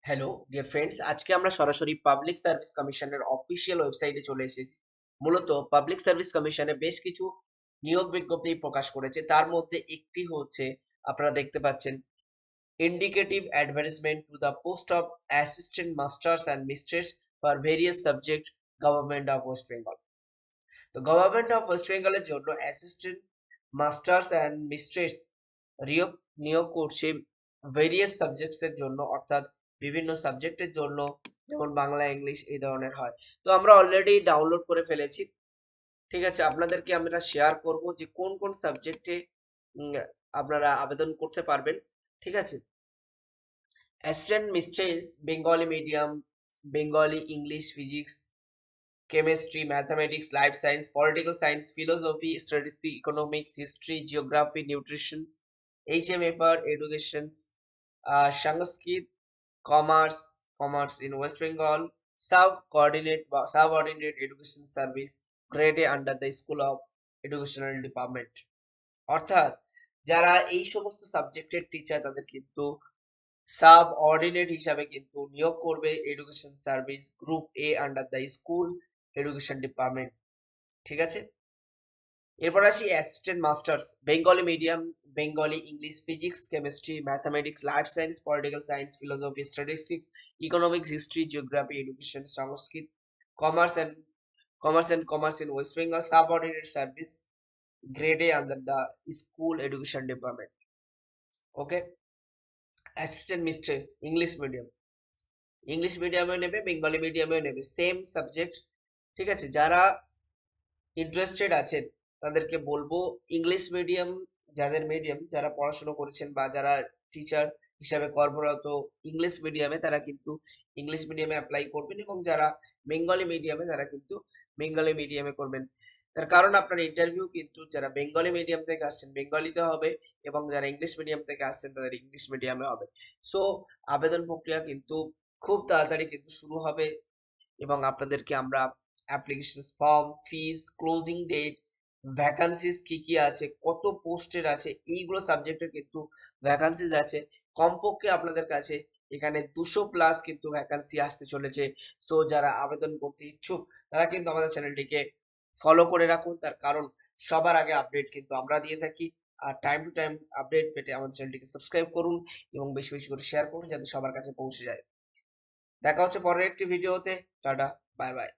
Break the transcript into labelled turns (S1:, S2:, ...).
S1: Hello dear friends, আজকে আমরা সরাসরি পাবলিক সার্ভিস কমিশনের অফিসিয়াল ওয়েবসাইটে চলে এসেছি। মূলত পাবলিক সার্ভিস কমিশনে বেশ কিছু নিয়োগ বিজ্ঞপ্তি প্রকাশ করেছে। তার মধ্যে একটি হচ্ছে, আপনারা দেখতে পাচ্ছেন, indicative advertisement to the post of assistant masters and mistress for various subject, government of West Bengal. তো গভর্নমেন্ট অফ ওয়েস্ট বেঙ্গলের জন্য অ্যাসিস্ট্যান্ট মাস্টার্স অ্যান্ড মিস্ট্রেস নিয়োগ নিয়োগ করছে ভেরিয়াস সাবজেক্টস এর জন্য, অর্থাৎ বিভিন্ন সাবজেক্টের জন্য, যেমন বাংলা, ইংলিশ এই ধরনের হয়। তো আমরা অলরেডি ডাউনলোড করে ফেলেছি। ঠিক আছে, আপনাদেরকে আমরা শেয়ার করব যে কোন কোন সাবজেক্টে আপনারা আবেদন করতে পারবেন। ঠিক আছে, assistant mistress Bengali medium, Bengali, English, physics, chemistry, mathematics, life science, political science, philosophy, statistics, economics, history, geography, nutrition, HMFR, education, Sanskrit, commerce in West Bengal, subordinate education service, grade A under the School of Educational Department. অর্থাৎ যারা এই সমস্ত সাবজেক্টের teacher তাদের কিন্তু sub ordinate হিসাবে কিন্তু নিয়োগ করবে education service group A under the school education department. ঠিক আছে, এরপর আসি assistant masters Bengali medium, Bengali, English, physics, chemistry, mathematics, life science, political science, philosophy, statistics, economics, history, geography, education, Sanskrit, commerce and commerce in West Bengal, subordinate service, grade A under the school education department. Okay, assistant mistress English মিডিয়ামে নেবে, Bengali মিডিয়ামে নেবে, same subject. ঠিক আছে, যারা interested আছেন তাদেরকে বলবো ইংলিশ মিডিয়াম, যারা পড়াশোনা করেছেন বা যারা টিচার হিসাবে কর্মরত ইংলিশ মিডিয়ামে, তারা কিন্তু ইংলিশ মিডিয়ামে অ্যাপ্লাই করবেন, এবং যারা বেঙ্গলি মিডিয়ামে তারা কিন্তু বেঙ্গলি মিডিয়ামে করবেন। তার কারণ আপনার ইন্টারভিউ কিন্তু যারা বেঙ্গলি মিডিয়াম থেকে আসছেন বেঙ্গলিতে হবে, এবং যারা ইংলিশ মিডিয়াম থেকে আসছেন তাদের ইংলিশ মিডিয়ামে হবে। সো আবেদন প্রক্রিয়া কিন্তু খুব তাড়াতাড়ি কিন্তু শুরু হবে, এবং আপনাদেরকে আমরা অ্যাপ্লিকেশন ফর্ম, ফিস, ক্লোজিং ডেট, ভ্যাকান্সিস কি কি আছে, কত পোস্টের আছে, এইগুলো সাবজেক্টের কিন্তু ভ্যাকান্সিস আছে। কমপক্ষে আপনাদের কাছে এখানে 200+ কিন্তু ভ্যাকান্সি আসতে চলেছে। সো যারা আবেদন করতে ইচ্ছুক তারা কিন্তু আমাদের চ্যানেলটিকে ফলো করে রাখুন, তার কারণ সবার আগে আপডেট কিন্তু আমরা দিয়ে থাকি। আর টাইম টু টাইম আপডেট পেতে আমাদের চ্যানেলটিকে সাবস্ক্রাইব করুন, এবং বেশি বেশি করে শেয়ার করুন যাতে সবার কাছে পৌঁছে যায়। দেখা হচ্ছে পরের একটি ভিডিওতে। Tata, bye bye.